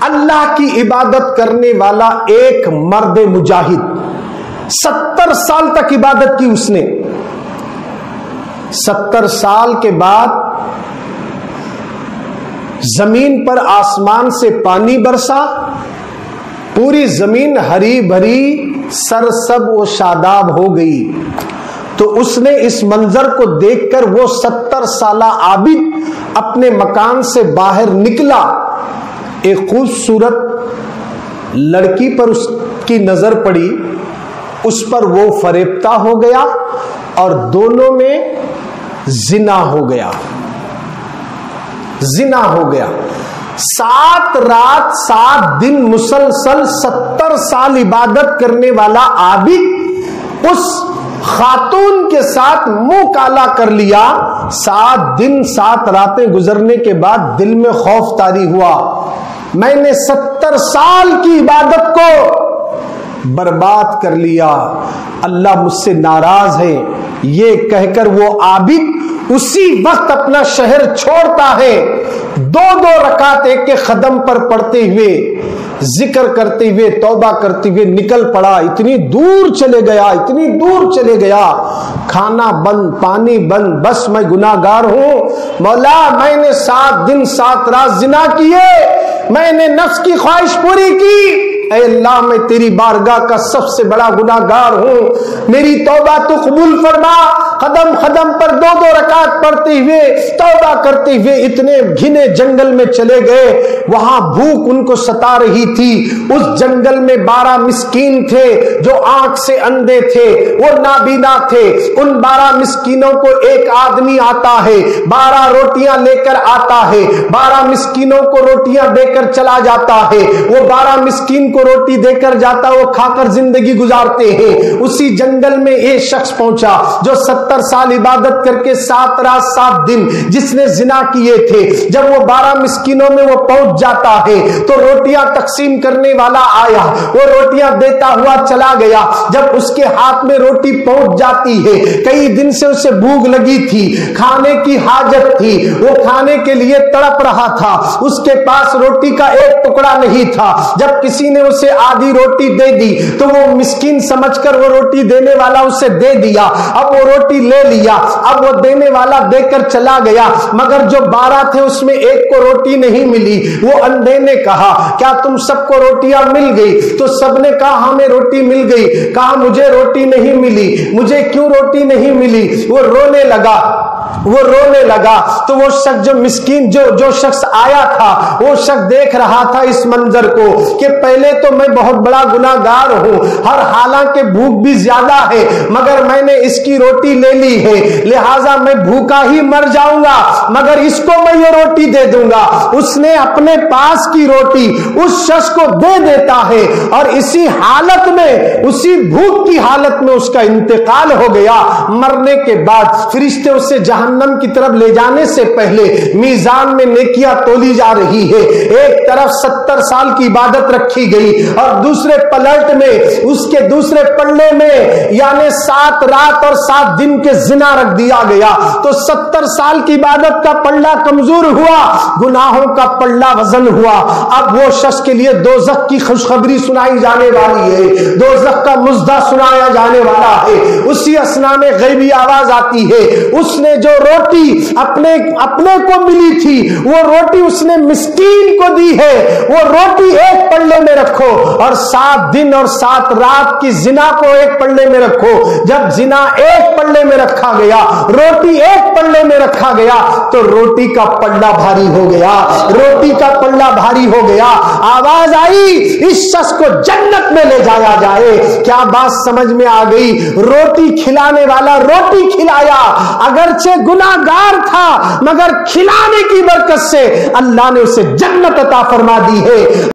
اللہ کی عبادت کرنے والا ایک مرد مجاہد 70 سال تک عبادت کی اس نے. 70 سال کے بعد زمین پر آسمان سے پانی برسا, پوری زمین ہری بھری سرسب و شاداب ہو گئی. تو اس نے اس منظر کو دیکھ کر وہ 70 سالہ عابد اپنے مکان سے باہر نکلا. ایک خوبصورت لڑکی پر اس کی نظر پڑی, اس پر وہ فریفتہ ہو گیا اور دونوں میں زنا ہو گیا. زنا ہو گیا. 7 رات 7 دن مسلسل 70 سال عبادت کرنے والا عابد اس خاتون کے ساتھ منہ کالا کر لیا. 7 دن 7 راتیں گزرنے کے بعد دل میں خوف طاری ہوا, میں نے 70 سال کی عبادت کو برباد کر لیا, اللہ مجھ سے ناراض ہے. یہ کہہ کر وہ عابد اسی وقت اپنا شہر چھوڑتا ہے, 2 رکعت ایک کے قدم پر پڑھتے ہوئے, ذکر کرتے ہوئے, توبہ کرتے ہوئے نکل پڑا. اتنی دور چلے گیا, اتنی دور چلے گیا, کھانا بند, پانی بند, بس میں گناہگار ہوں مولا, میں نے 7 دن 7 رات زنا کیے, میں نے نفس کی خواہش پوری کی, اے اللہ میں تیری بارگاہ کا سب سے بڑا گناہگار ہوں, میری توبہ تو قبول فرما. قدم قدم پر 2 رکعت پڑھتے ہوئے, توبہ کرتے ہوئے اتنے گھنے جنگل میں چلے گئے. وہاں بھوک ان کو ستا رہی تھی. اس جنگل میں 12 مسکین تھے جو آنکھ سے اندھے تھے, وہ نابینا تھے. ان 12 مسکینوں کو ایک آدمی آتا ہے, 12 روٹیاں لے کر آتا ہے, 12 مسکینوں کو روٹیاں دے کر چلا جاتا ہے. وہ 12 مسکین کو روٹی دے کر جاتا, وہ کھا کر زندگی گزارتے ہیں. اسی جنگل میں ایک شخص پہنچا جو 70 سال عبادت کر کے 7 رات 7 دن جس نے زنا کیے تھے. جب وہ 12 مسکینوں میں وہ پہنچ جاتا ہے تو روٹیاں تقسیم کرنے والا آیا, وہ روٹیاں دیتا ہوا چلا گیا. جب اس کے ہاتھ میں روٹی پہنچ جاتی ہے, کئی دن سے اسے بھوک لگی تھی, کھانے کی حاجت تھی, وہ کھانے کے لیے تڑپ رہا تھا, اس کے پاس روٹی کا ایک ٹکڑا نہیں تھا. جب کسی نے اسے آدھی روٹی دے دی تو وہ مسکین سمجھ کر وہ روٹی دینے والا اسے دے دیا. اب وہ روٹی لے لیا, اب وہ دینے والا دے کر چلا گیا, مگر جو 12 تھے اس میں ایک کو روٹی نہیں ملی. وہ اندھے نے کہا کیا تم سب کو روٹیاں مل گئی؟ تو سب نے کہا ہمیں روٹی مل گئی. کہا مجھے روٹی نہیں ملی, مجھے کیوں روٹی نہیں ملی؟ وہ رونے لگا, وہ رونے لگا. تو وہ شخص جو مسکین جو شخص آیا تھا, وہ شخص دیکھ رہا تھا اس منظر کو کہ پہلے تو میں بہت بڑا گناہگار ہوں, ہر حالانکہ بھوک بھی زیادہ ہے, مگر میں نے اس کی روٹی لے لی ہے, لہٰذا میں بھوکا ہی مر جاؤں گا, مگر اس کو میں یہ روٹی دے دوں گا. اس نے اپنے پاس کی روٹی اس شخص کو دے دیتا ہے, اور اسی حالت میں, اسی بھوک کی حالت میں اس کا انتقال ہو گیا. مرنے کے بعد فرشتے اسے جہنم کی طرف لے جانے سے پہلے میزان میں نیکیاں تولی جا رہی ہے. ایک طرف 70 سال کی عبادت رکھی گئی اور دوسرے پلٹ میں, اس کے دوسرے پلڑے میں یعنی 7 رات اور 7 دن کے زنا رکھ دیا گیا. تو 70 سال کی عبادت کا پلڑا کمزور ہوا, گناہوں کا پلڑا وزن ہوا. اب وہ شخص کے لیے دوزخ کی خوشخبری سنائی جانے والی ہے, دوزخ کا مزدہ سنایا جانے والا ہے. اسی اثنا میں غیبی آواز آتی ہے, اس نے جو روٹی اپنے کو ملی تھی وہ روٹی اس نے مسکین کو دی ہے, وہ روٹی ایک پلڑے میں رکھو اور 7 دن اور 7 رات کی زنا کو ایک پلڑے میں رکھو. جب زنا ایک پلڑے میں رکھا گیا, روٹی ایک پلڑے میں رکھا گیا, تو روٹی کا پلڑا بھاری ہو گیا, روٹی کا پلڑا بھاری ہو گیا. آواز آئی اس شخص کو جنت میں لے جایا جائے. کیا بات سمجھ میں آ گئی؟ روٹی کھلانے والا روٹی کھلایا, اگرچہ گناہگار تھا مگر کھلانے کی برکت سے اللہ نے اسے جنت عطا فرما دی ہے.